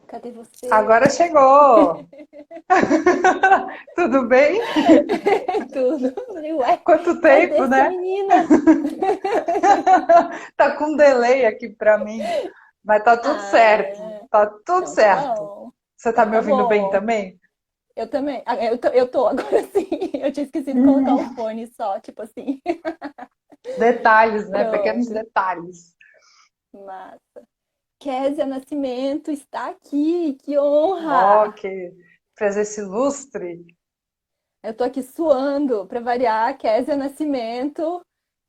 Cadê você? Agora chegou! Tudo bem? Tudo. Falei, ué, Quanto cadê tempo, essa né? menina? Tá com um delay aqui pra mim, mas tá tudo Ah, certo. Tá tudo então tá certo. bom. Você tá Então me tá ouvindo bem bom. também? Eu também. Eu tô agora sim. Eu tinha esquecido de colocar o fone só, tipo assim. Detalhes, né? Pequenos Pronto. detalhes. Mas Kézia Nascimento está aqui. Que Ó, honra! que presença ilustre. Eu tô aqui suando, para variar, Kézia Nascimento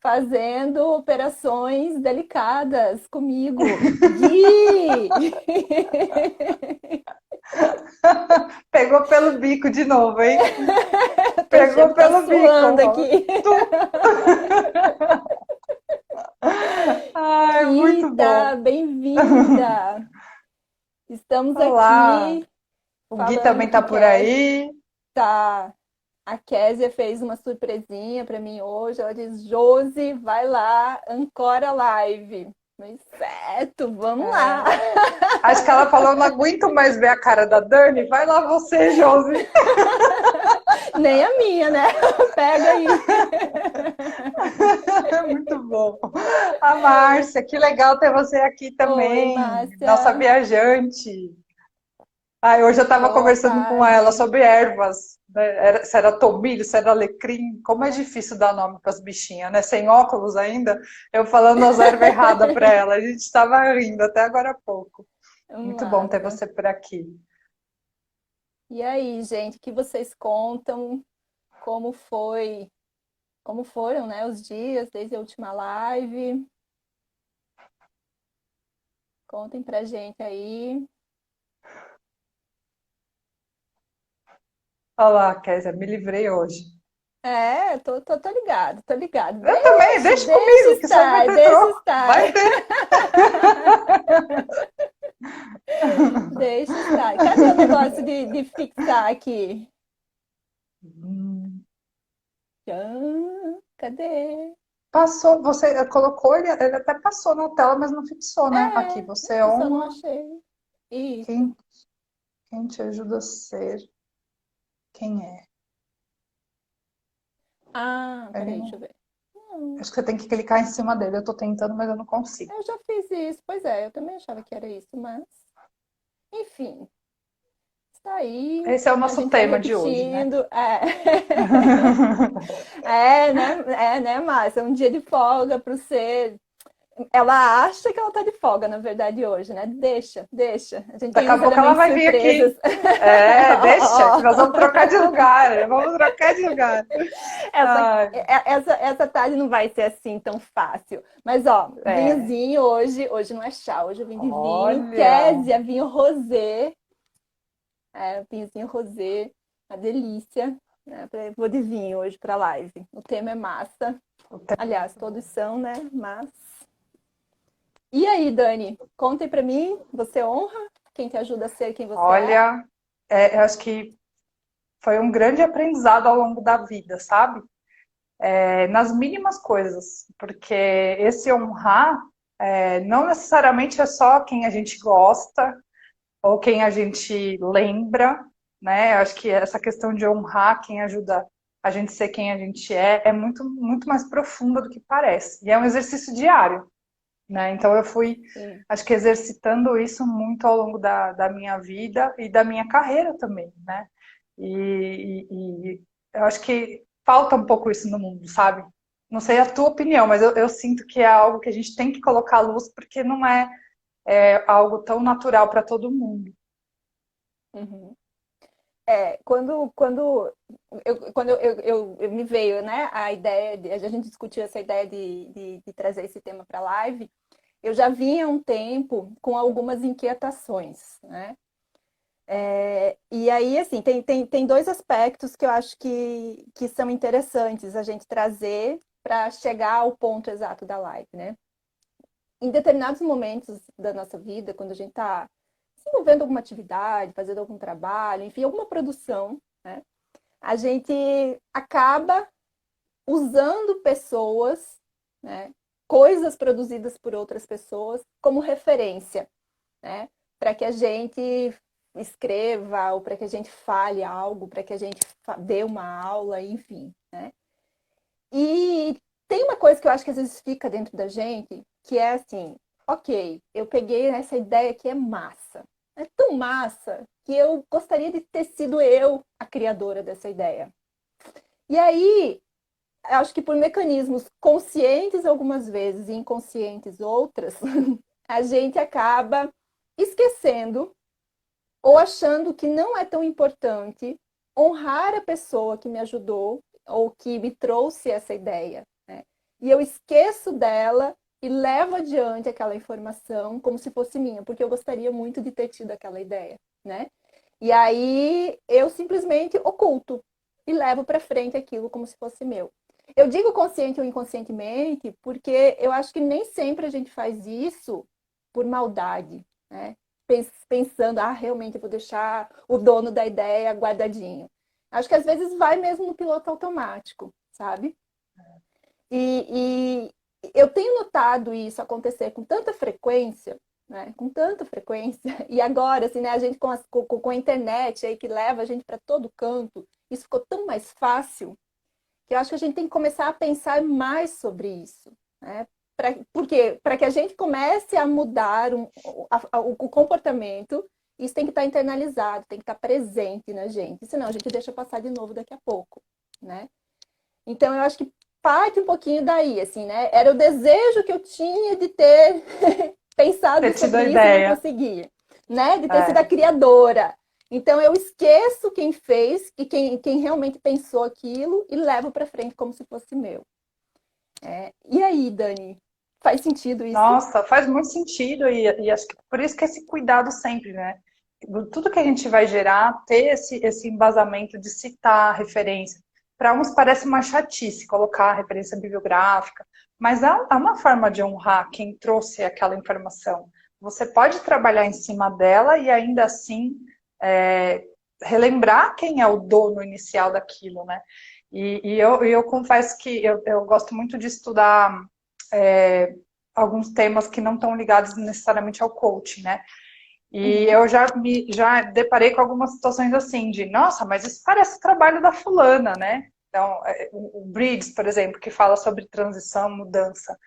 fazendo operações delicadas comigo. Gui! Pegou pelo bico de novo, hein? Eu tô, Pegou chego, tô pelo bico. suando Ó. aqui. Ai, muito Rita, bom. bem-vinda! Estamos Olá. aqui O Gui falando também tá que por aí. A Kézia fez uma surpresinha para mim hoje. Ela diz: Josi, vai lá, ancora a live. Mas certo, vamos lá. É. Acho que ela falou, não aguento mais ver a cara da Dani. Vai lá você, Josi. Nem a minha, né? Pega aí. Muito bom. A Márcia, que legal ter você aqui Oi, também. Nossa Márcia. viajante. Hoje eu estava Boa conversando com ela tarde. sobre ervas, né? Se era tomilho, se era alecrim. Como é difícil dar nome para as bichinhas, né? Sem óculos ainda, eu falando as ervas erradas para ela. A gente estava rindo até agora há pouco. Muito bom ter Massa. você por aqui. E aí, gente, o que vocês contam? Como foi? Como foram, né, os dias desde a última live? Contem pra gente aí. Olha lá, Kézia, me livrei hoje. É, tô ligado, tô ligado. Eu também, deixa Deixa comigo, que isso aí vai estar, ter deixa troco. estar. Vai ter. Deixa estar. Cadê o negócio de fixar aqui? Hum, Cadê? Passou, você colocou, ele até passou na tela, mas não fixou, né? Aqui, você Eu só não honra achei. Isso. quem, quem te ajuda a ser quem é. Ah, Ele peraí, deixa não, eu ver. Não, acho que você tem que clicar em cima dele. Eu tô tentando, mas eu não consigo. eu já fiz isso. Pois é, eu também achava que era isso, mas. Enfim, está aí. Esse é o A nosso gente vai tema de hoje, né? repetindo. É, né, Márcia? Um dia de folga para ser. Ela acha que ela tá de folga, na verdade, hoje, né? Deixa, deixa. A gente tem Daqui a uns pouco ela elementos vai vir surpresas. aqui. É, deixa, que Ó, nós vamos trocar de lugar. Vamos trocar de lugar. essa, Ai, essa tarde não vai ser assim tão fácil. Mas, ó, é. vinhozinho hoje não é chá, hoje eu vim de vinho. Olha, Késia, vinho rosé. Vinhozinho rosé, uma delícia. Né? Vou de vinho hoje pra live. O tema é massa. o tempo é Aliás, muito todos bom. são, né? Mas. E aí, Dani? Contem pra mim, você honra quem te ajuda a ser quem você é? Olha, eu acho que foi um grande aprendizado ao longo da vida, sabe? Nas mínimas coisas, porque esse honrar não necessariamente é só quem a gente gosta ou quem a gente lembra, né? Eu acho que essa questão de honrar quem ajuda a gente ser quem a gente é muito, muito mais profunda do que parece. E é um exercício diário, né? Então eu fui, Sim. acho que exercitando isso muito ao longo da minha vida e da minha carreira também, né? E eu acho que falta um pouco isso no mundo, sabe? Não sei a tua opinião, mas eu sinto que é algo que a gente tem que colocar à luz porque não é algo tão natural para todo mundo. Uhum. Quando eu me veio, né, a ideia, a gente discutiu essa ideia de trazer esse tema para a live, eu já vinha há um tempo com algumas inquietações, né? E aí, assim, tem dois aspectos que eu acho que são interessantes a gente trazer para chegar ao ponto exato da live, né? Em determinados momentos da nossa vida, quando a gente está desenvolvendo alguma atividade, fazendo algum trabalho, enfim, alguma produção, né? A gente acaba usando pessoas, né? Coisas produzidas por outras pessoas como referência, né? para que a gente escreva, ou para que a gente fale algo, para que a gente dê uma aula, enfim, né? E tem uma coisa que eu acho que às vezes fica dentro da gente, que é assim, ok, eu peguei essa ideia que é massa. É tão massa que eu gostaria de ter sido eu a criadora dessa ideia. E aí, acho que por mecanismos conscientes algumas vezes e inconscientes outras, a gente acaba esquecendo ou achando que não é tão importante honrar a pessoa que me ajudou ou que me trouxe essa ideia, né? E eu esqueço dela e levo adiante aquela informação como se fosse minha, porque eu gostaria muito de ter tido aquela ideia, né? E aí eu simplesmente oculto e levo para frente aquilo como se fosse meu. Eu digo consciente ou inconscientemente porque eu acho que nem sempre a gente faz isso por maldade, né? Pensando, realmente eu vou deixar o dono da ideia guardadinho. Acho que às vezes vai mesmo no piloto automático, sabe? E eu tenho notado isso acontecer com tanta frequência, né? Com tanta frequência. E agora, assim, né? A gente com a internet aí que leva a gente para todo canto, isso ficou tão mais fácil que eu acho que a gente tem que começar a pensar mais sobre isso, né? Por quê? Para que a gente comece a mudar o comportamento, isso tem que estar internalizado, tem que estar presente na gente, senão a gente deixa passar de novo daqui a pouco, né? Então eu acho que parte um pouquinho daí, assim, né? Era o desejo que eu tinha de ter pensado Ter tido a sobre isso e não ideia. conseguia, né? De ter sido a É. criadora. Então eu esqueço quem fez e quem realmente pensou aquilo e levo para frente como se fosse meu. E aí, Dani, faz sentido isso? Nossa, faz muito sentido e acho que por isso que esse cuidado sempre, né? Tudo que a gente vai gerar, ter esse embasamento de citar referência. Para uns parece uma chatice colocar referência bibliográfica, mas há uma forma de honrar quem trouxe aquela informação. Você pode trabalhar em cima dela e ainda assim é, relembrar quem é o dono inicial daquilo, né? E eu confesso que eu gosto muito de estudar é, alguns temas que não estão ligados necessariamente ao coaching, né? E Uhum, eu já deparei com algumas situações assim, de nossa, mas isso parece o trabalho da fulana, né? Então, o Bridges, por exemplo, que fala sobre transição, mudança.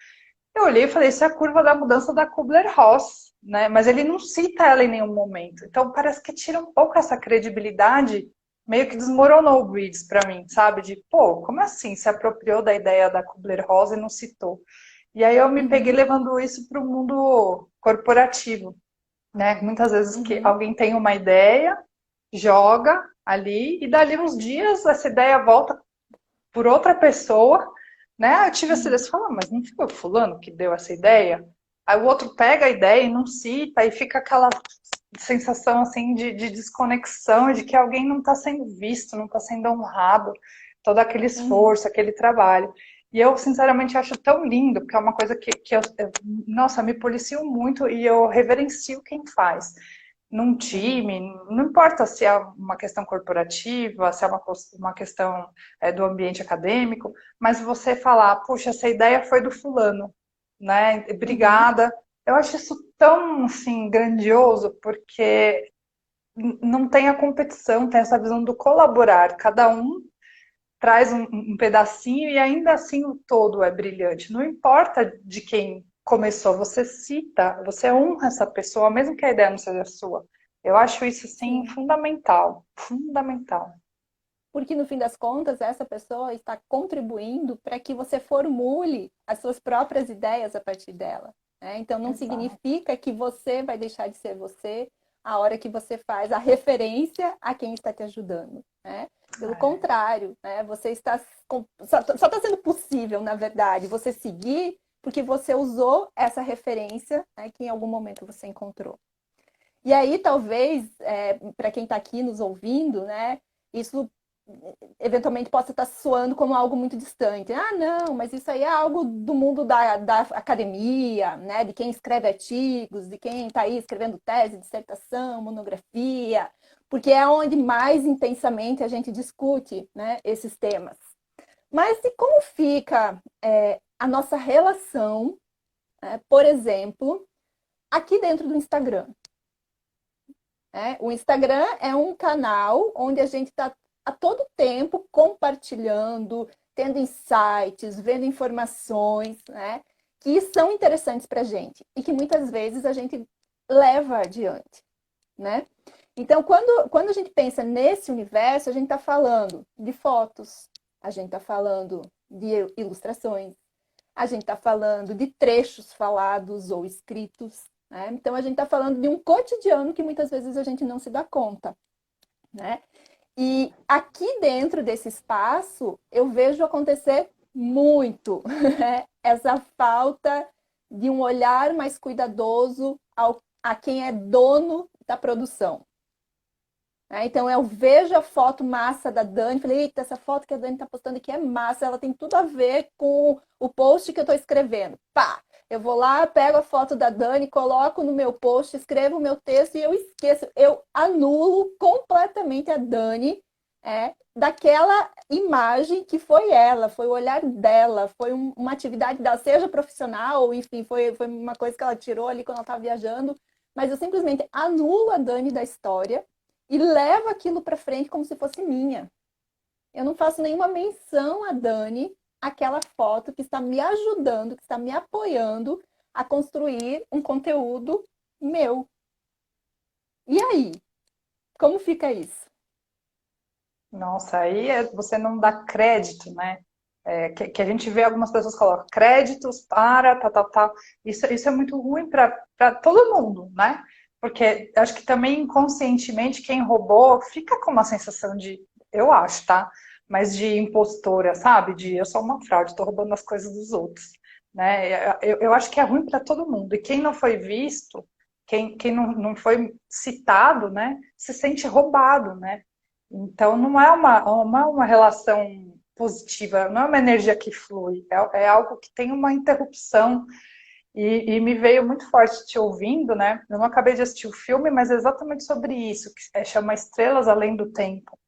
Eu olhei e falei, isso é a curva da mudança da Kubler-Ross, né? Mas ele não cita ela em nenhum momento. Então, parece que tira um pouco essa credibilidade, meio que desmoronou o Bridges para mim, sabe? De, pô, como assim? Se apropriou da ideia da Kubler-Ross e não citou. E aí eu me peguei uhum, levando isso para o mundo corporativo, né? Muitas vezes que uhum, alguém tem uma ideia, joga ali, e dali uns dias essa ideia volta por outra pessoa, né? Eu tive essa ideia, uhum, você fala, mas não foi o fulano que deu essa ideia? Aí o outro pega a ideia e não cita, e fica aquela sensação assim de desconexão, de que alguém não está sendo visto, não está sendo honrado, todo aquele uhum, esforço, aquele trabalho. E eu, sinceramente, acho tão lindo, porque é uma coisa que nossa, me policio muito e eu reverencio quem faz. Num uhum, time, não importa se é uma questão corporativa, se é uma questão do ambiente acadêmico, mas você falar, puxa, essa ideia foi do fulano, né? uhum, Obrigada. Eu acho isso tão, assim, grandioso, porque não tem a competição, tem essa visão do colaborar. Cada um traz um pedacinho e ainda assim o todo é brilhante. Não importa de quem começou, você cita, você honra essa pessoa, mesmo que a ideia não seja sua. Eu acho isso, assim, sim. fundamental. Fundamental. Porque no fim das contas, essa pessoa está contribuindo para que você formule as suas próprias ideias a partir dela, né? Então não Exato. significa que você vai deixar de ser você a hora que você faz a referência a quem está te ajudando, né? Pelo É. contrário, né? Você está só está sendo possível, na verdade, você seguir porque você usou essa referência, né, que em algum momento você encontrou. E aí, talvez, para quem está aqui nos ouvindo, né, isso eventualmente possa estar soando como algo muito distante. Ah, não, mas isso aí é algo do mundo da academia, né, de quem escreve artigos, de quem está aí escrevendo tese, dissertação, monografia, porque é onde mais intensamente a gente discute, né, esses temas. Mas e como fica a nossa relação, né, por exemplo, aqui dentro do Instagram? né? O Instagram é um canal onde a gente está a todo tempo compartilhando, tendo insights, vendo informações, né? Que são interessantes para a gente e que muitas vezes a gente leva adiante, né? Então, quando a gente pensa nesse universo, a gente está falando de fotos, a gente está falando de ilustrações, a gente está falando de trechos falados ou escritos, né? Então, a gente está falando de um cotidiano que muitas vezes a gente não se dá conta, né? E aqui dentro desse espaço, eu vejo acontecer muito, né? Essa falta de um olhar mais cuidadoso a quem é dono da produção. Então eu vejo a foto massa da Dani, falei, eita, essa foto que a Dani está postando aqui é massa, ela tem tudo a ver com o post que eu estou escrevendo. Pá! Eu vou lá, pego a foto da Dani, coloco no meu post, escrevo o meu texto e eu esqueço, eu anulo completamente a Dani daquela imagem que foi ela, foi o olhar dela, foi uma atividade dela, seja profissional, ou enfim, foi uma coisa que ela tirou ali quando ela estava viajando, mas eu simplesmente anulo a Dani da história e levo aquilo para frente como se fosse minha. Eu não faço nenhuma menção a Dani, aquela foto que está me ajudando, que está me apoiando a construir um conteúdo meu. E aí? Como fica isso? Nossa, aí você não dá crédito, né? Que a gente vê algumas pessoas colocam créditos para, tal, tal, tal. Isso é muito ruim para todo mundo, né? Porque acho que também inconscientemente quem roubou fica com uma sensação de, eu acho, tá? Mas de impostora, sabe? De eu sou uma fraude, estou roubando as coisas dos outros, né? Eu acho que é ruim para todo mundo. E quem não foi visto, quem não foi citado, né? Se sente roubado, né? Então, não é uma relação positiva, não é uma energia que flui, é algo que tem uma interrupção. E me veio muito forte te ouvindo, né? Eu não acabei de assistir o filme, mas é exatamente sobre isso, que chama Estrelas Além do Tempo,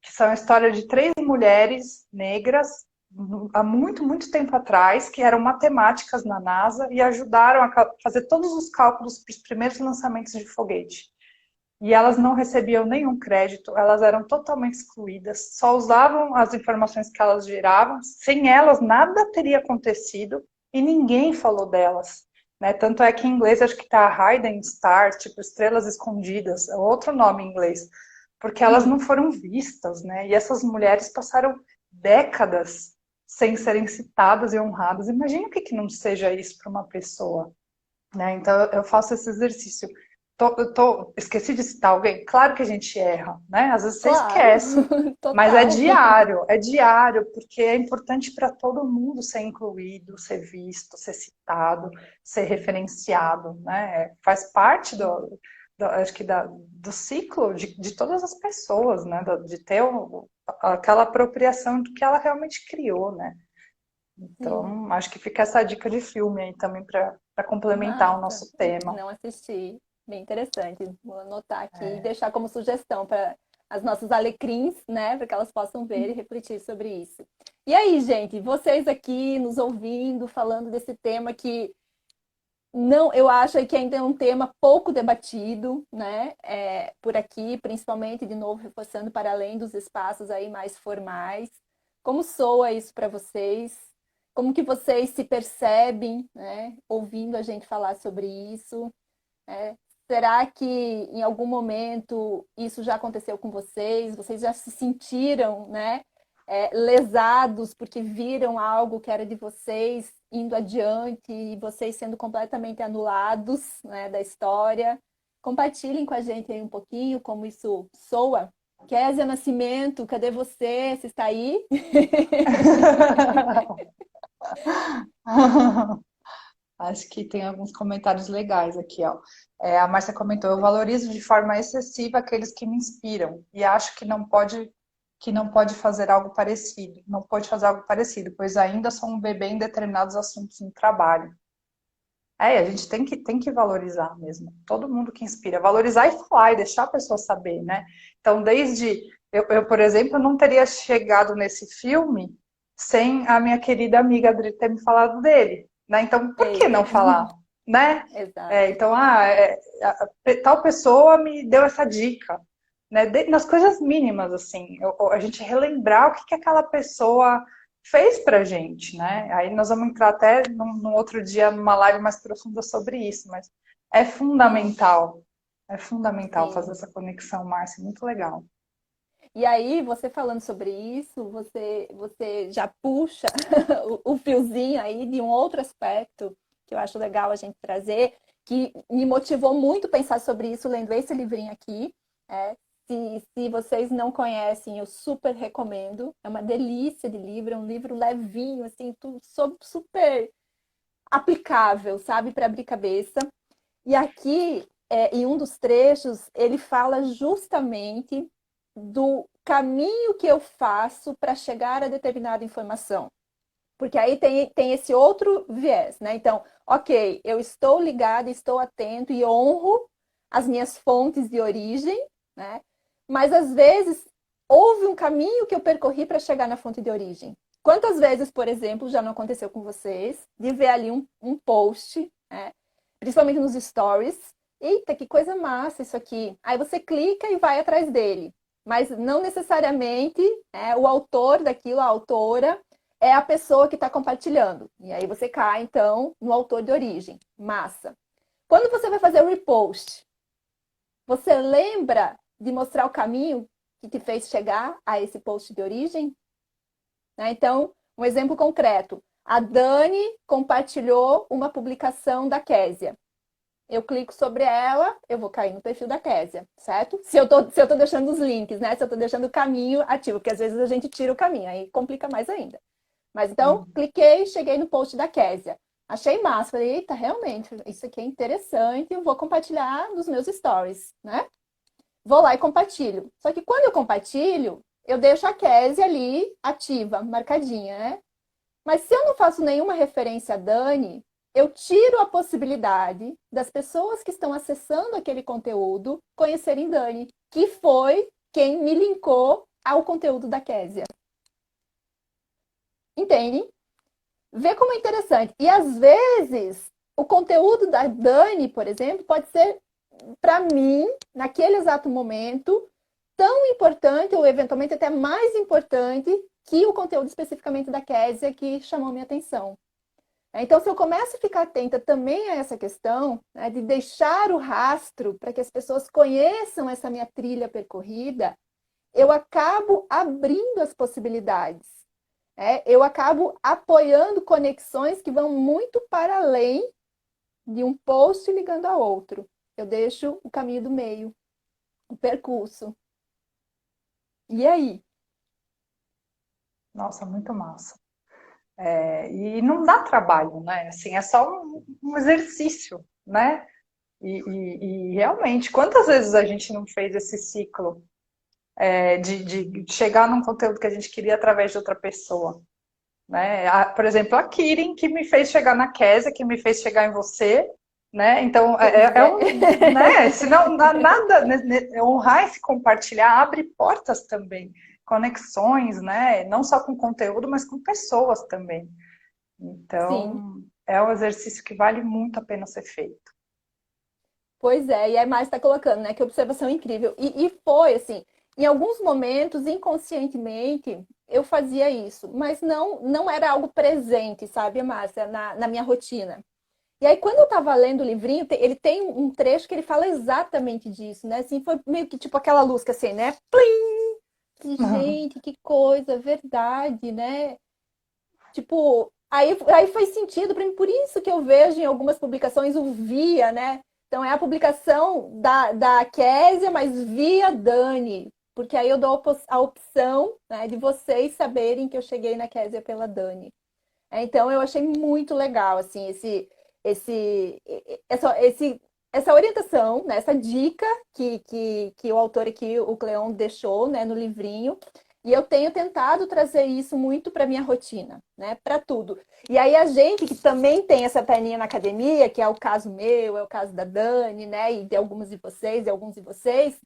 que são a história de três mulheres negras, há muito, muito tempo atrás, que eram matemáticas na NASA e ajudaram a fazer todos os cálculos para os primeiros lançamentos de foguete. E elas não recebiam nenhum crédito, elas eram totalmente excluídas, só usavam as informações que elas geravam, sem elas nada teria acontecido e ninguém falou delas. Né? Tanto é que em inglês acho que está Hidden Stars, tipo estrelas escondidas, é outro nome em inglês, porque elas não foram vistas, né? E essas mulheres passaram décadas sem serem citadas e honradas. Imagina o que não seja isso para uma pessoa. Né? Então eu faço esse exercício. Esqueci de citar alguém? Claro que a gente erra, né? Às vezes você Claro, esquece, mas total. é diário, porque é importante para todo mundo ser incluído, ser visto, ser citado, ser referenciado, né? Faz parte acho que do ciclo de todas as pessoas, né? De ter aquela apropriação do que ela realmente criou, né? Sim, Então, acho que fica essa dica de filme aí também para complementar o massa. nosso tema. Não assisti. Bem interessante. Vou anotar aqui e deixar como sugestão para as nossas alecrins, né? Para que elas possam ver e refletir sobre isso. E aí, gente, vocês aqui nos ouvindo, falando desse tema que não, eu acho que ainda é um tema pouco debatido, né? Por aqui, principalmente, de novo, reforçando para além dos espaços aí mais formais. Como soa isso para vocês? Como que vocês se percebem, né? Ouvindo a gente falar sobre isso? É, será que em algum momento isso já aconteceu com vocês? Vocês já se sentiram, né, lesados porque viram algo que era de vocês indo adiante e vocês sendo completamente anulados, né, da história? Compartilhem com a gente aí um pouquinho como isso soa. Kézia Nascimento, cadê você? Você está aí? Acho que tem alguns comentários legais aqui, ó. A Márcia comentou: eu valorizo de forma excessiva aqueles que me inspiram e acho que não pode fazer algo parecido, não pode fazer algo parecido, pois ainda sou um bebê em determinados assuntos no trabalho. A gente tem que valorizar mesmo. Todo mundo que inspira, valorizar e falar e deixar a pessoa saber, né? Então, desde eu, por exemplo, não teria chegado nesse filme sem a minha querida amiga Adri ter me falado dele, né? Então, por que não Eita. falar? né? Exato. Então, tal pessoa me deu essa dica, né? Nas coisas mínimas, assim, a gente relembrar o que, que aquela pessoa fez pra gente, né? Aí nós vamos entrar até num outro dia numa live mais profunda sobre isso, mas é Sim, fundamental, é fundamental fazer sim. essa conexão, Márcia, muito legal. E aí, você falando sobre isso, você já puxa o fiozinho aí de um outro aspecto que eu acho legal a gente trazer, que me motivou muito pensar sobre isso lendo esse livrinho aqui. É. Se vocês não conhecem, eu super recomendo. É uma delícia de livro, é um livro levinho, assim, tudo super aplicável, sabe, para abrir cabeça. E aqui, em um dos trechos, ele fala justamente do caminho que eu faço para chegar a determinada informação. Porque aí tem esse outro viés, né? Então, ok, eu estou ligado, estou atento e honro as minhas fontes de origem, né? Mas às vezes houve um caminho que eu percorri para chegar na fonte de origem. Quantas vezes, por exemplo, já não aconteceu com vocês de ver ali um post, né? Principalmente nos stories? Eita, que coisa massa isso aqui. Aí você clica e vai atrás dele. Mas não necessariamente o autor daquilo, a autora, é a pessoa que está compartilhando. E aí você cai, então, no autor de origem. Massa. Quando você vai fazer o repost, você lembra de mostrar o caminho que te fez chegar a esse post de origem? Né? Então, um exemplo concreto. A Dani compartilhou uma publicação da Késia. Eu clico sobre ela, eu vou cair no perfil da Késia, certo? Se eu tô deixando os links, né? Se eu tô deixando o caminho ativo, porque às vezes a gente tira o caminho, aí complica mais ainda. Mas então, Uhum. cliquei, cheguei no post da Késia. Achei massa, falei, eita, realmente, isso aqui é interessante, eu vou compartilhar nos meus stories, né? Vou lá e compartilho. Só que quando eu compartilho, eu deixo a Késia ali ativa, marcadinha, né? Mas se eu não faço nenhuma referência a Dani, eu tiro a possibilidade das pessoas que estão acessando aquele conteúdo conhecerem Dani, que foi quem me linkou ao conteúdo da Késia. Entende? Vê como é interessante. E às vezes, o conteúdo da Dani, por exemplo, pode ser, para mim, naquele exato momento, tão importante, ou eventualmente até mais importante, que o conteúdo especificamente da Késia que chamou minha atenção. Então, se eu começo a ficar atenta também a essa questão, né, de deixar o rastro para que as pessoas conheçam essa minha trilha percorrida, eu acabo abrindo as possibilidades. Eu acabo apoiando conexões que vão muito para além de um post ligando a outro. Eu deixo o caminho do meio, o percurso. E aí? Nossa, muito massa. E não dá trabalho, né? Assim, é só um exercício, né? E realmente, quantas vezes a gente não fez esse ciclo de chegar num conteúdo que a gente queria através de outra pessoa, né? Por exemplo, a Kirin, que me fez chegar na Kézia, que me fez chegar em você, né? Então, Pois é. né? Se não dá nada, né? Honrar esse compartilhar abre portas também, conexões, né? Não só com conteúdo, mas com pessoas também. Sim, Então, é um exercício que vale muito a pena ser feito. pois é. E aí mais está colocando, né? Que observação incrível. E foi assim, em alguns momentos, inconscientemente, eu fazia isso, mas não era algo presente, sabe, Márcia, na minha rotina. E aí, quando eu estava lendo o livrinho, ele tem um trecho que ele fala exatamente disso, né? Assim, foi meio que tipo aquela luz que assim, né? Plim! Que, gente, que coisa, verdade, né? Tipo, aí faz sentido para mim, por isso que eu vejo em algumas publicações o via, né? Então é a publicação da Késia, mas via Dani. Porque aí eu dou a opção, né, de vocês saberem que eu cheguei na Késia pela Dani. Então eu achei muito legal, assim, esse, essa orientação, né, essa dica que o autor aqui, o Cleon, deixou, né, no livrinho. E eu tenho tentado trazer isso muito para minha rotina, né, para tudo. E aí a gente que também tem essa perninha na academia, que é o caso meu, é o caso da Dani, né, e de algumas de vocês, e alguns de vocês,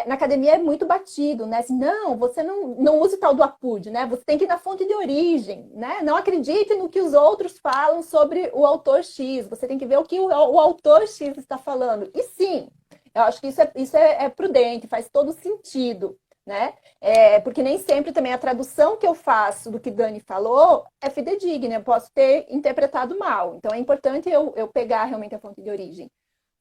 Na academia é muito batido, né? Assim, não, você não use tal do APUD, né? Você tem que ir na fonte de origem, né? Não acredite no que os outros falam sobre o autor X. Você tem que ver o que o autor X está falando. E sim, eu acho que isso é prudente, faz todo sentido, né? Porque nem sempre também a tradução que eu faço do que Dani falou é fidedigna, eu posso ter interpretado mal. Então é importante eu pegar realmente a fonte de origem.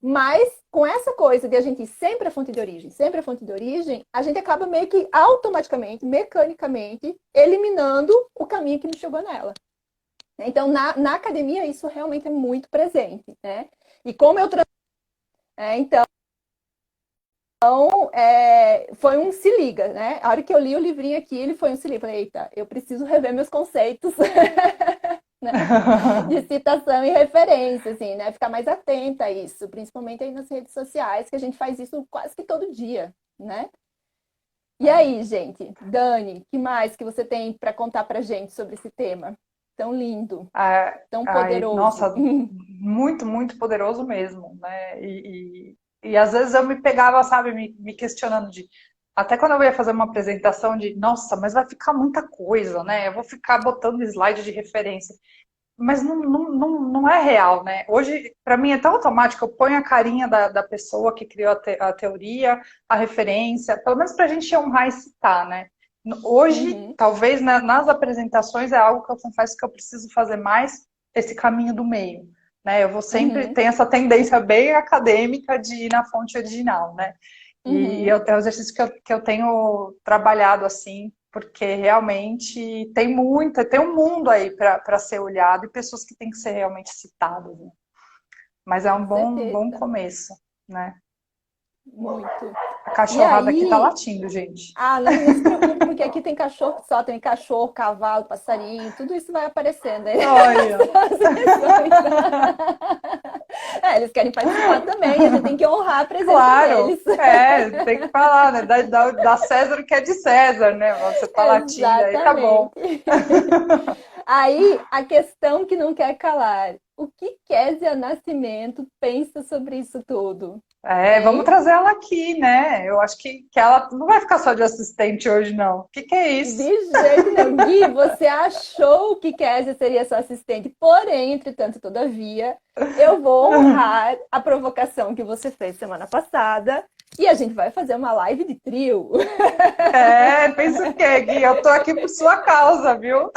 Mas com essa coisa de a gente ir sempre à fonte de origem, sempre à fonte de origem, a gente acaba meio que automaticamente, mecanicamente, eliminando o caminho que nos chegou nela. Então, na academia, isso realmente é muito presente, né? E como eu... então, foi um se liga, né? A hora que eu li o livrinho aqui, ele foi um se liga. Falei, eita, eu preciso rever meus conceitos. Né? De citação e referência, assim, né? Ficar mais atenta a isso, principalmente aí nas redes sociais, que a gente faz isso quase que todo dia, né? E aí, gente, Dani, que mais que você tem para contar pra gente sobre esse tema? Tão lindo, tão poderoso. Nossa, muito, muito poderoso mesmo, né? E às vezes eu me pegava, sabe, me questionando de... Até quando eu ia fazer uma apresentação de, nossa, mas vai ficar muita coisa, né? Eu vou ficar botando slide de referência. Mas não é real, né? Hoje, para mim, é tão automático. Eu ponho a carinha da pessoa que criou a teoria, a referência, pelo menos para a gente honrar e citar, né? Hoje, talvez nas apresentações é algo que eu confesso que eu preciso fazer mais esse caminho do meio, né? Eu vou sempre ter essa tendência bem acadêmica de ir na fonte original, né? E é um exercício que eu tenho trabalhado assim, porque realmente tem um mundo aí para ser olhado e pessoas que têm que ser realmente citadas, né? Mas é um bom começo, né? Muito. A cachorrada aqui tá latindo, gente. Não se preocupe, porque aqui tem cachorro só, tem cachorro, cavalo, passarinho, tudo isso vai aparecendo aí. Olha. Eles querem participar também, a gente tem que honrar a presença deles. Tem que falar, né? Da César o que é de César, né? Você tá latindo aí, tá bom. Aí, a questão que não quer calar. O que Kézia Nascimento pensa sobre isso tudo? Vamos trazer ela aqui, né? Eu acho que ela não vai ficar só de assistente hoje, não. O que é isso? De jeito nenhum. Gui, você achou que Kézia seria sua assistente, porém, entretanto, todavia, eu vou honrar a provocação que você fez semana passada e a gente vai fazer uma live de trio. Pensa o quê, Gui? Eu tô aqui por sua causa, viu?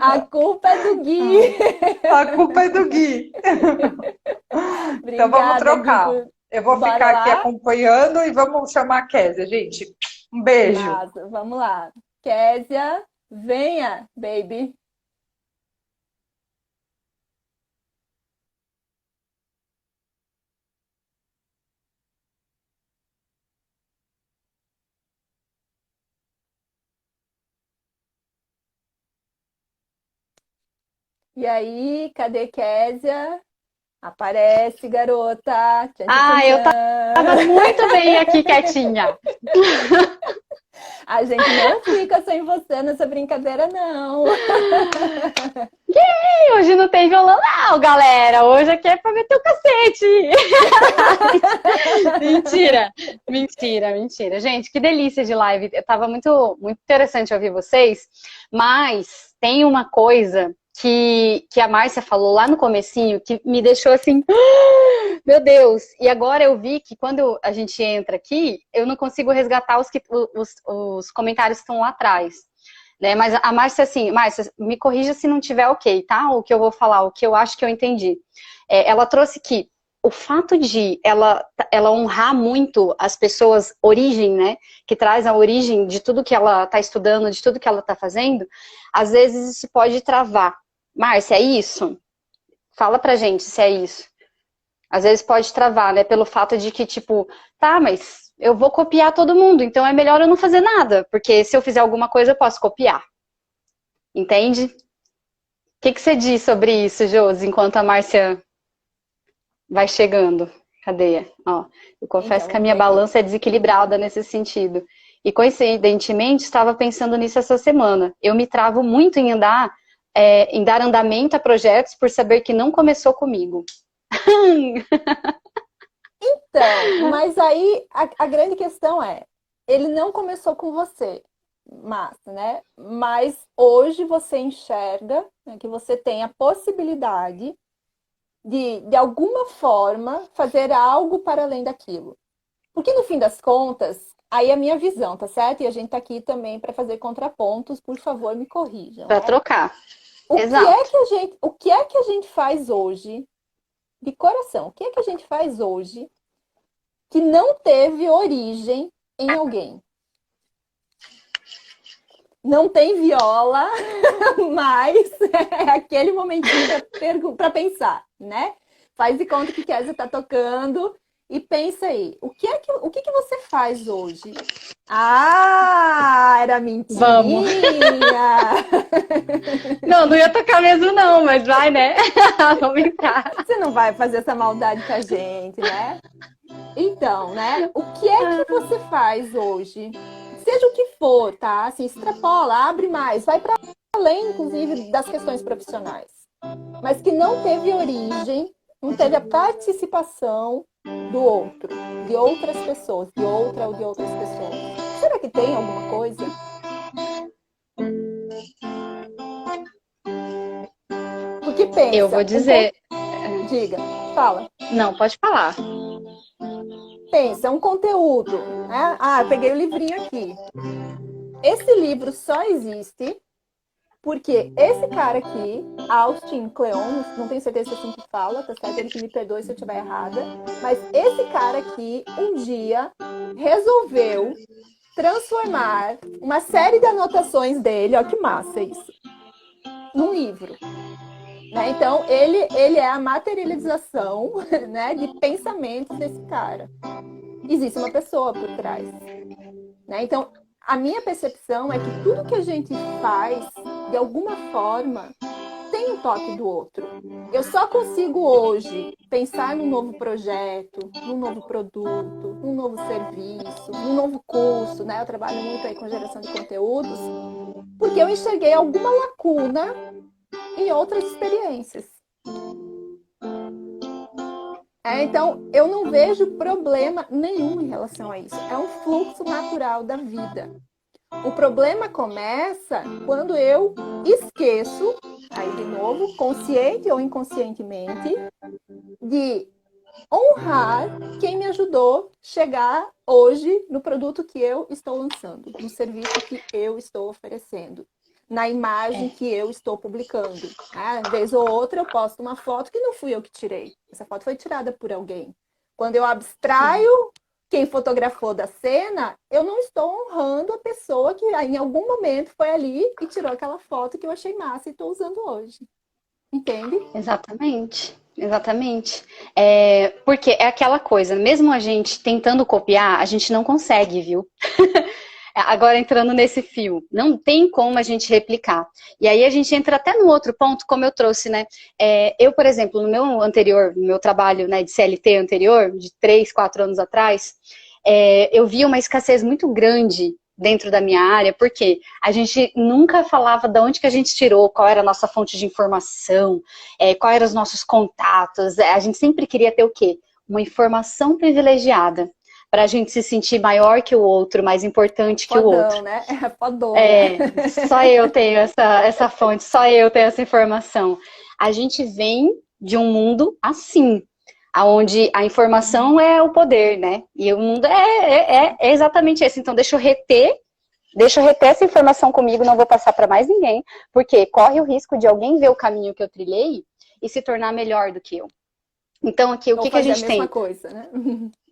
A culpa é do Gui. A culpa é do Gui. Então vamos trocar. Gui, eu vou ficar aqui acompanhando e vamos chamar a Kézia, gente. Um beijo. Nossa, vamos lá. Kézia, venha, baby. E aí, cadê Kézia? Aparece, garota. Eu tava muito bem aqui quietinha. A gente não fica sem você nessa brincadeira, não. Hoje não tem violão, não, galera. Hoje aqui é pra meter o cacete. Mentira. Gente, que delícia de live. Tava muito, muito interessante ouvir vocês, mas tem uma coisa que a Márcia falou lá no comecinho, que me deixou assim, meu Deus, e agora eu vi que quando a gente entra aqui, eu não consigo resgatar os comentários que estão lá atrás, né? Mas a Márcia, assim, Márcia, me corrija se não tiver ok, tá? O que eu vou falar, o que eu acho que eu entendi. Ela trouxe que o fato de ela honrar muito as pessoas, origem, né? Que traz a origem de tudo que ela está estudando, de tudo que ela está fazendo, às vezes isso pode travar. Márcia, é isso? Fala pra gente se é isso. Às vezes pode travar, né? Pelo fato de que, tipo, tá, mas eu vou copiar todo mundo, então é melhor eu não fazer nada, porque se eu fizer alguma coisa eu posso copiar. Entende? O que você diz sobre isso, Josi, enquanto a Márcia vai chegando? Cadê? Ó, eu confesso que a minha balança é desequilibrada nesse sentido. E coincidentemente, estava pensando nisso essa semana. Eu me travo muito em dar andamento a projetos por saber que não começou comigo. mas aí a grande questão é, ele não começou com você, né? Mas hoje você enxerga, né, que você tem a possibilidade de alguma forma, fazer algo para além daquilo. Porque no fim das contas, aí é a minha visão, tá certo? E a gente tá aqui também para fazer contrapontos, por favor, me corrijam. Para Né? trocar. O Exato. que é que a gente faz hoje, de coração, o que é que a gente faz hoje que não teve origem em alguém? Não tem viola, mas é aquele momentinho para pensar, né? Faz de conta que Kézia está tocando e pensa aí, o que que você faz hoje? Ah, era Vamos. mentirinha! Não, não ia tocar mesmo não, mas vai, né? Vamos entrar. Você não vai fazer essa maldade com a gente, né? Então, né? O que é que você faz hoje? Seja o que for, tá? Assim, extrapola, abre mais, vai para além, inclusive, das questões profissionais. Mas que não teve origem, não teve a participação do outro, de outras pessoas, de outra ou de outras pessoas. Será que tem alguma coisa? Porque pensa. Eu vou dizer. Diga, fala. Não, pode falar. Pensa, um conteúdo. Né? Ah, eu peguei o livrinho aqui. Esse livro só existe porque esse cara aqui, Austin Kleon, não tenho certeza se é assim que fala, tá certo? Ele que me perdoe se eu estiver errada, mas esse cara aqui, um dia, resolveu transformar uma série de anotações dele, ó que massa isso, num livro. Né? Então, ele é a materialização, né, de pensamentos desse cara. Existe uma pessoa por trás. Né? Então, a minha percepção é que tudo que a gente faz, de alguma forma, tem um toque do outro. Eu só consigo hoje pensar num novo projeto, num novo produto, num novo serviço, num novo curso, né? Eu trabalho muito aí com geração de conteúdos, porque eu enxerguei alguma lacuna em outras experiências. Então, eu não vejo problema nenhum em relação a isso. É um fluxo natural da vida. O problema começa quando eu esqueço, aí de novo, consciente ou inconscientemente, de honrar quem me ajudou a chegar hoje no produto que eu estou lançando, no serviço que eu estou oferecendo, na imagem que eu estou publicando. Uma vez ou outra eu posto uma foto que não fui eu que tirei. Essa foto foi tirada por alguém. Quando eu abstraio quem fotografou da cena, eu não estou honrando a pessoa que em algum momento foi ali e tirou aquela foto que eu achei massa e estou usando hoje. Entende? Exatamente. Exatamente. Porque é aquela coisa, mesmo a gente tentando copiar, a gente não consegue, viu? Agora entrando nesse fio, não tem como a gente replicar. E aí a gente entra até no outro ponto, como eu trouxe, né? Eu, por exemplo, no meu trabalho, né, de CLT anterior, de 3, 4 anos atrás, eu vi uma escassez muito grande dentro da minha área, porque a gente nunca falava de onde que a gente tirou, qual era a nossa fonte de informação, quais eram os nossos contatos. A gente sempre queria ter o quê? Uma informação privilegiada, para a gente se sentir maior que o outro, mais importante que o outro. Né? Fodão, Só eu tenho essa fonte, só eu tenho essa informação. A gente vem de um mundo assim, onde a informação é o poder, né? E o mundo é exatamente esse. Então, deixa eu reter essa informação comigo, não vou passar para mais ninguém, porque corre o risco de alguém ver o caminho que eu trilhei e se tornar melhor do que eu. Então, aqui, o que a gente tem? Coisa, né?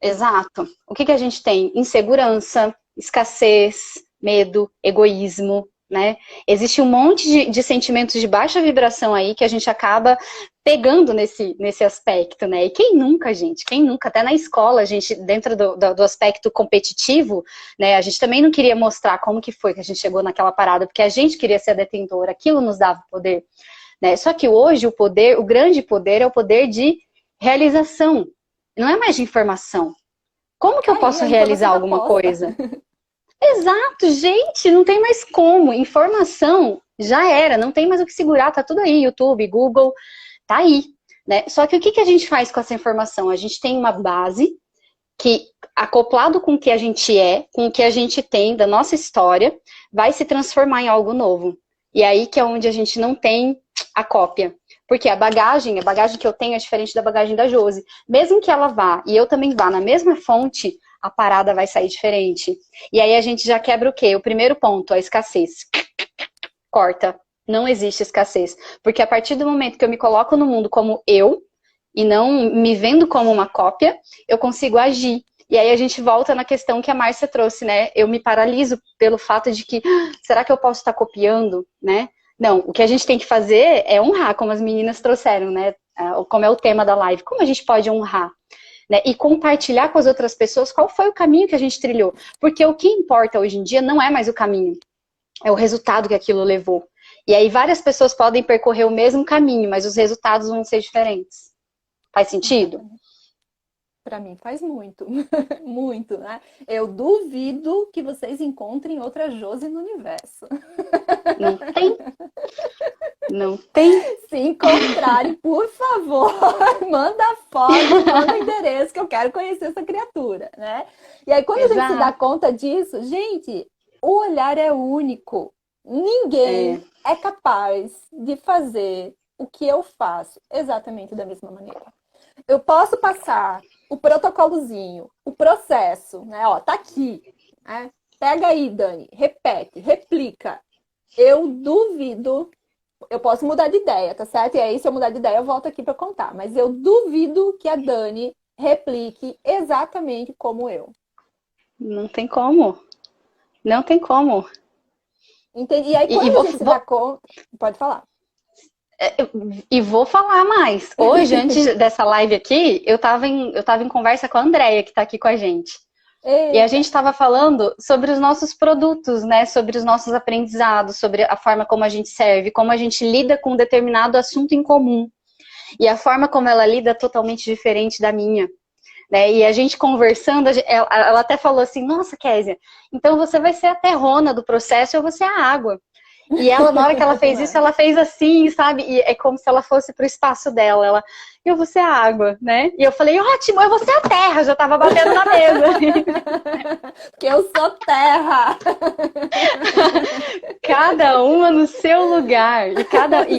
Exato. O que a gente tem? Insegurança, escassez, medo, egoísmo, né? Existe um monte de sentimentos de baixa vibração aí que a gente acaba pegando nesse aspecto, né? E quem nunca, gente? Quem nunca? Até na escola, a gente, dentro do aspecto competitivo, né? A gente também não queria mostrar como que foi que a gente chegou naquela parada, porque a gente queria ser a detentora, aquilo nos dava poder, né? Só que hoje o grande poder é o poder de realização. Não é mais de informação. Como que eu posso realizar alguma coisa? Exato, gente, não tem mais como. Informação já era, não tem mais o que segurar, tá tudo aí, YouTube, Google, tá aí, né? Só que o que a gente faz com essa informação? A gente tem uma base que, acoplado com o que a gente é, com o que a gente tem da nossa história, vai se transformar em algo novo. E aí que é onde a gente não tem a cópia. Porque a bagagem que eu tenho é diferente da bagagem da Josi. Mesmo que ela vá, e eu também vá na mesma fonte, a parada vai sair diferente. E aí a gente já quebra o quê? O primeiro ponto, a escassez. Corta. Não existe escassez. Porque a partir do momento que eu me coloco no mundo como eu, e não me vendo como uma cópia, eu consigo agir. E aí a gente volta na questão que a Márcia trouxe, né? Eu me paraliso pelo fato de que, será que eu posso estar copiando, né? Não, o que a gente tem que fazer é honrar, como as meninas trouxeram, né? Como é o tema da live. Como a gente pode honrar? Né? E compartilhar com as outras pessoas qual foi o caminho que a gente trilhou. Porque o que importa hoje em dia não é mais o caminho, é o resultado que aquilo levou. E aí várias pessoas podem percorrer o mesmo caminho, mas os resultados vão ser diferentes. Faz sentido? Para mim faz muito, muito, né? Eu duvido que vocês encontrem outra Josi no universo. Não tem. Não tem. Se encontrarem, por favor, manda foto, manda endereço, que eu quero conhecer essa criatura, né? E aí, quando a gente se dá conta disso, gente, o olhar é único. Ninguém é capaz de fazer o que eu faço exatamente da mesma maneira. Eu posso passar o protocolozinho, o processo, né? Ó, tá aqui, né? Pega aí, Dani, repete, replica. Eu duvido, eu posso mudar de ideia, tá certo? E aí, se eu mudar de ideia, eu volto aqui para contar. Mas eu duvido que a Dani replique exatamente como eu. Não tem como. Não tem como. Entendi. E aí, quando a gente se dá conta... Pode falar. E vou falar mais. Hoje, antes dessa live aqui, eu tava em conversa com a Andrea, que tá aqui com a gente. Eita. E a gente estava falando sobre os nossos produtos, né? Sobre os nossos aprendizados, sobre a forma como a gente serve, como a gente lida com um determinado assunto em comum. E a forma como ela lida é totalmente diferente da minha. Né? E a gente conversando, ela até falou assim, nossa, Kézia, então você vai ser a terrona do processo, eu vou ser a água. E ela, na hora que ela fez isso, ela fez assim, sabe? E é como se ela fosse pro espaço dela. Eu vou ser a água, né? E eu falei, ótimo, eu vou ser a terra. Já tava batendo na mesa. Porque eu sou terra. Cada uma no seu lugar.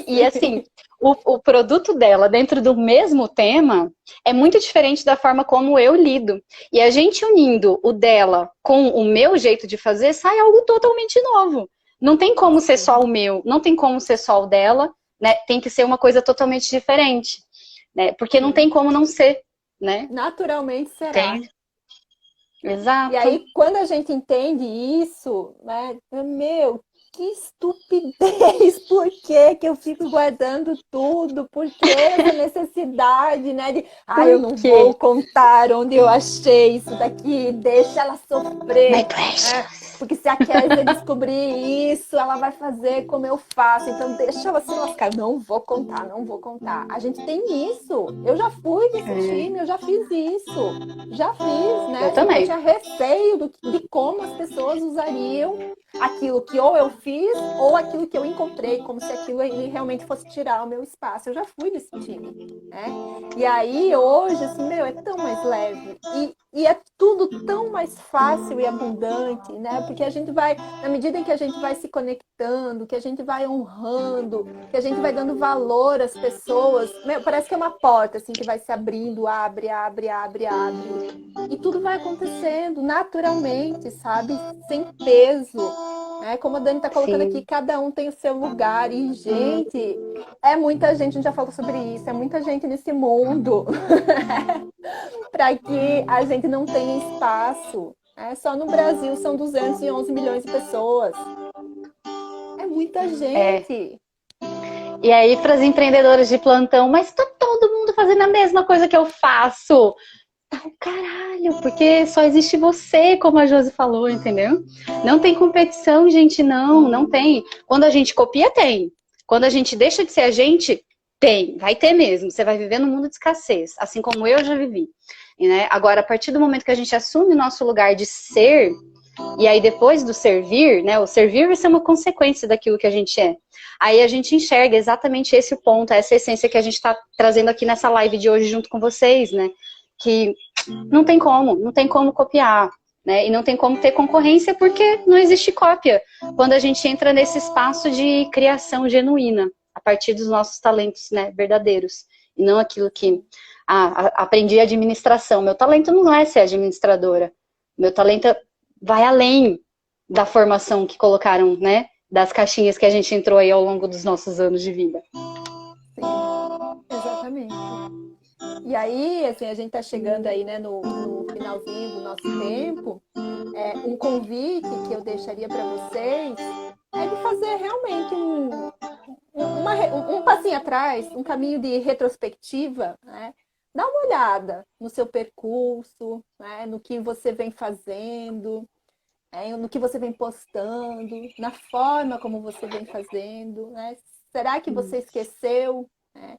E assim, o produto dela dentro do mesmo tema é muito diferente da forma como eu lido. E a gente unindo o dela com o meu jeito de fazer, sai algo totalmente novo. Não tem como ser só o meu, não tem como ser só o dela, né? Tem que ser uma coisa totalmente diferente, né? Porque não tem como não ser, né? Naturalmente será. Tem. Exato. E aí, quando a gente entende isso, né? Meu, que estupidez! Por que eu fico guardando tudo? Por que essa necessidade, né? De, eu não vou contar onde eu achei isso daqui, deixa ela sofrer. My precious. Porque se a Kézia descobrir isso, ela vai fazer como eu faço. Então deixa ela se lascar. Não vou contar, não vou contar. A gente tem isso. Eu já fui desse time, eu já fiz isso. Já fiz, né? Eu também. Eu tinha receio de como as pessoas usariam aquilo que ou eu fiz ou aquilo que eu encontrei, como se aquilo realmente fosse tirar o meu espaço. Eu já fui desse time, né? E aí hoje, assim, meu, é tão mais leve e é tudo tão mais fácil e abundante, né? Porque a gente vai, na medida em que a gente vai se conectando, que a gente vai honrando, que a gente vai dando valor às pessoas, meu, parece que é uma porta assim que vai se abrindo, abre. E tudo vai acontecendo naturalmente, sabe? Sem peso. Como a Dani está colocando aqui, cada um tem o seu lugar. E, gente, é muita gente, a gente já falou sobre isso, é muita gente nesse mundo para que a gente não tenha espaço. Só no Brasil são 211 milhões de pessoas. É muita gente. E aí, para as empreendedoras de plantão, mas tá todo mundo fazendo a mesma coisa que eu faço. Caralho, porque só existe você, como a Josi falou, entendeu? Não tem competição, gente, não tem. Quando a gente copia, tem. Quando a gente deixa de ser a gente, tem. Vai ter mesmo. Você vai viver num mundo de escassez, assim como eu já vivi. Né? Agora, a partir do momento que a gente assume o nosso lugar de ser, e aí depois do servir, né? O servir vai ser uma consequência daquilo que a gente é. Aí a gente enxerga exatamente esse ponto, essa essência que a gente está trazendo aqui nessa live de hoje junto com vocês, né? Que não tem como copiar, né? E não tem como ter concorrência porque não existe cópia quando a gente entra nesse espaço de criação genuína, a partir dos nossos talentos, né, verdadeiros, e não aquilo que aprendi administração. Meu talento não é ser administradora. Meu talento vai além da formação que colocaram, né, das caixinhas que a gente entrou aí ao longo dos nossos anos de vida. Sim, exatamente. E aí, assim, a gente está chegando aí, né, no finalzinho do nosso tempo. Um convite que eu deixaria para vocês é de fazer realmente um passinho atrás, um caminho de retrospectiva, né? Dá uma olhada no seu percurso, né? No que você vem fazendo, no que você vem postando, na forma como você vem fazendo, né? Será que você esqueceu, né,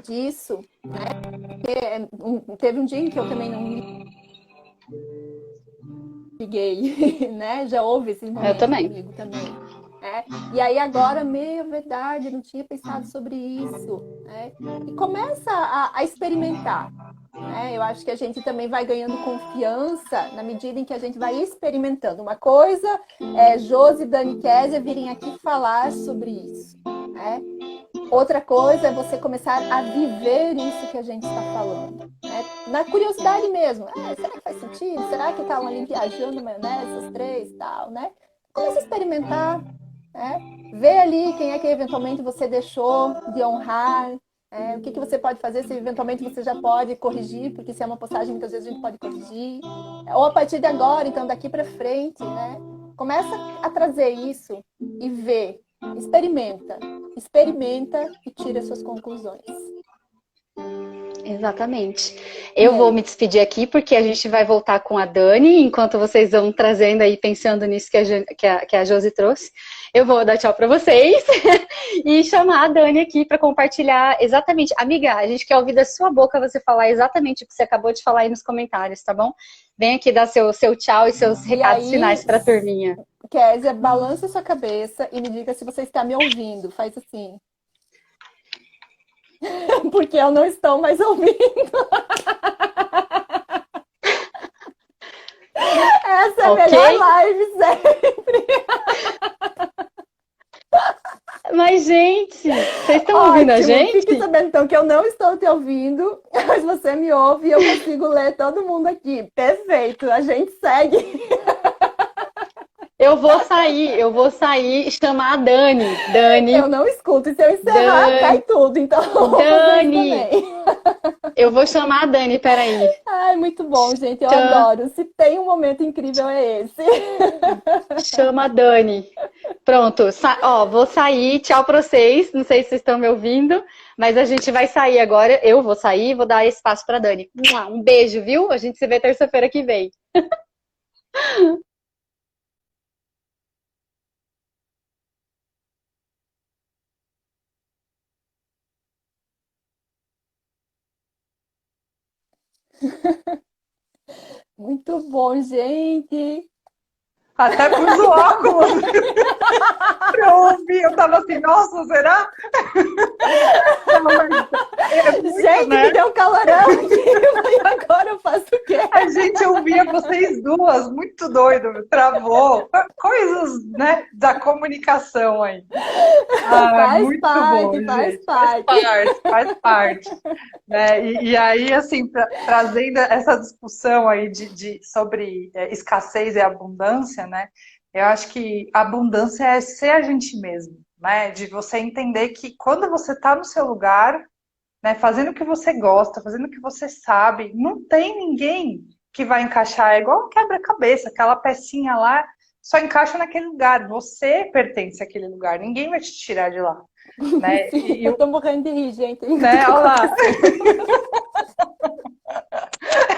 disso? Né? Teve um dia em que eu também não me liguei, né? Já houve esses momentos comigo também. E aí agora, verdade, eu não tinha pensado sobre isso. Né? E começa a experimentar. Né? Eu acho que a gente também vai ganhando confiança na medida em que a gente vai experimentando. Uma coisa é Josi e Dani Kézia virem aqui falar sobre isso. Né? Outra coisa é você começar a viver isso que a gente está falando. Né? Na curiosidade mesmo. Será que faz sentido? Será que estavam ali viajando maionese, essas três e tal, né? Começa a experimentar. Né? Vê ali quem é que eventualmente você deixou de honrar. O que você pode fazer se eventualmente você já pode corrigir, porque se é uma postagem muitas vezes a gente pode corrigir. Ou a partir de agora, então daqui para frente, né? Começa a trazer isso e vê. Experimenta e tira suas conclusões. Exatamente. Eu vou me despedir aqui porque a gente vai voltar com a Dani, enquanto vocês vão trazendo aí, pensando nisso que a Josi trouxe. Eu vou dar tchau para vocês e chamar a Dani aqui para compartilhar exatamente. Amiga, a gente quer ouvir da sua boca você falar exatamente o que você acabou de falar aí nos comentários, tá bom? Vem aqui dar seu tchau e seus recados finais para a turminha. Kézia, balance sua cabeça e me diga se você está me ouvindo. Faz assim. Porque eu não estou mais ouvindo. Essa é a melhor live sempre. Mas, gente, vocês estão ouvindo a gente? Fique sabendo, então, que eu não estou te ouvindo, mas você me ouve e eu consigo ler todo mundo aqui. Perfeito, a gente segue. Eu vou sair e chamar a Dani. Dani. Eu não escuto, e se eu encerrar, Dani, cai tudo, então Dani. Eu vou chamar a Dani, peraí. Ai, muito bom, gente, eu adoro. Se tem um momento incrível, é esse. Chama a Dani. Pronto, vou sair, tchau pra vocês. Não sei se vocês estão me ouvindo, mas a gente vai sair agora. Eu vou sair e vou dar espaço pra Dani. Um beijo, viu? A gente se vê terça-feira que vem. Muito bom, gente. Até pus o óculos pra eu ouvir. Eu tava assim, nossa, será? Gente, me deu calorão aqui. E agora eu faço o quê? A gente ouvia vocês duas, muito doido, travou. Coisas, né, da comunicação aí. Faz muito parte, bom, faz gente. parte. Faz parte. Né? E aí, assim, trazendo essa discussão aí sobre escassez e abundância, né? Eu acho que a abundância é ser a gente mesmo, né? De você entender que quando você está no seu lugar, né, fazendo o que você gosta, fazendo o que você sabe, não tem ninguém que vai encaixar. É igual um quebra-cabeça, aquela pecinha lá só encaixa naquele lugar. Você pertence àquele lugar, ninguém vai te tirar de lá. Né? Sim, eu tô morrendo de rir, gente. Né? Olha lá.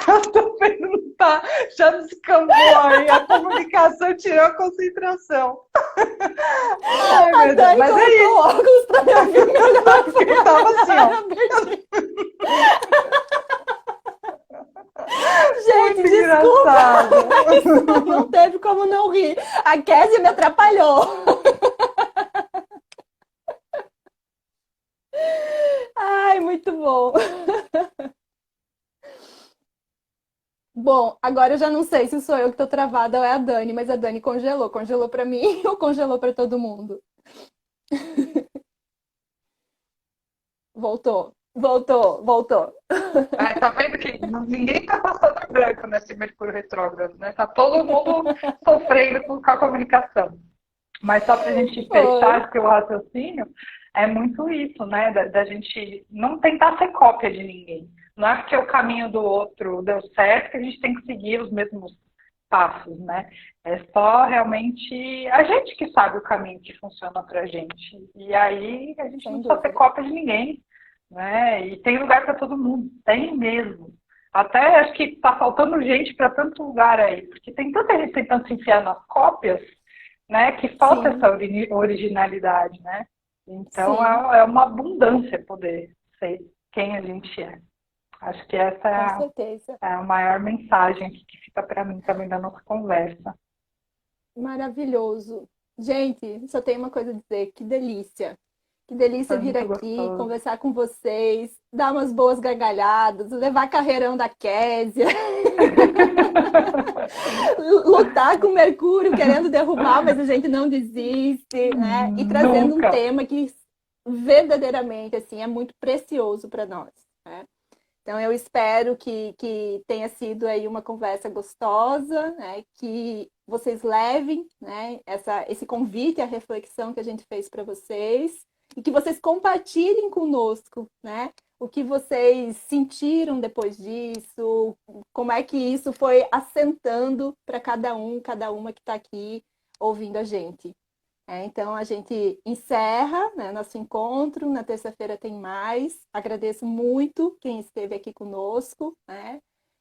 Eu tô vendo, tá? Já descambou aí. A comunicação tirou a concentração. Ai, meu Deus. Mas é isso. Óculos pra me ouvir melhor. Eu tava assim, ó. Gente, desculpa. Mas não teve como não rir. A Kézia me atrapalhou. Ai, muito bom. Bom, agora eu já não sei se sou eu que tô travada ou é a Dani, mas a Dani congelou. Congelou pra mim ou congelou pra todo mundo? Voltou, voltou, voltou. Tá vendo que ninguém tá passando branco nesse Mercúrio retrógrado, né? Tá todo mundo sofrendo com a comunicação. Mas só para a gente Foi. fechar que o raciocínio, é muito isso, né? Da gente não tentar ser cópia de ninguém. Não é porque o caminho do outro deu certo que a gente tem que seguir os mesmos passos, né? É só realmente a gente que sabe o caminho que funciona pra gente. E aí a gente não Sem precisa ser dúvida. cópia de ninguém, né? E tem lugar para todo mundo, tem mesmo. Até acho que tá faltando gente para tanto lugar aí, porque tem tanta gente tentando se enfiar nas cópias, né, que falta Sim, essa originalidade, né? Então sim, é uma abundância poder ser quem a gente é. Acho que essa com certeza. é a maior mensagem que fica para mim também da nossa conversa. Maravilhoso. Gente, só tenho uma coisa a dizer, que delícia. Que delícia Foi vir muito aqui, gostoso. conversar com vocês, dar umas boas gargalhadas, levar carreirão da Késia, lutar com Mercúrio querendo derrubar, mas a gente não desiste, né? E trazendo um Nunca. tema que verdadeiramente assim é muito precioso para nós, né? Então eu espero que tenha sido aí uma conversa gostosa, né? Que vocês levem, né, esse convite à reflexão que a gente fez para vocês e que vocês compartilhem conosco, né? O que vocês sentiram depois disso, como é que isso foi assentando para cada uma que está aqui ouvindo a gente. Então a gente encerra, né, nosso encontro. Na terça-feira tem mais. Agradeço muito quem esteve aqui conosco, né?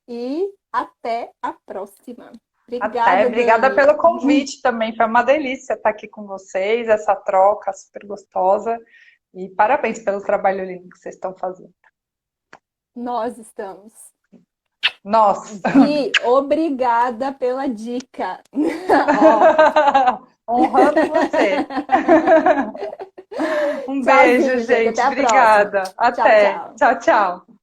E até a próxima. Até, Obrigada, obrigada Dani. pelo convite também. Foi uma delícia estar aqui com vocês, essa troca super gostosa. E parabéns pelo trabalho lindo que vocês estão fazendo. Nós estamos. Nós. Vi, obrigada pela dica. Ó, Honrando você. Um beijo, tchauzinho, gente. Até gente. a próxima. Obrigada. Tchau, Até. tchau. Tchau, tchau.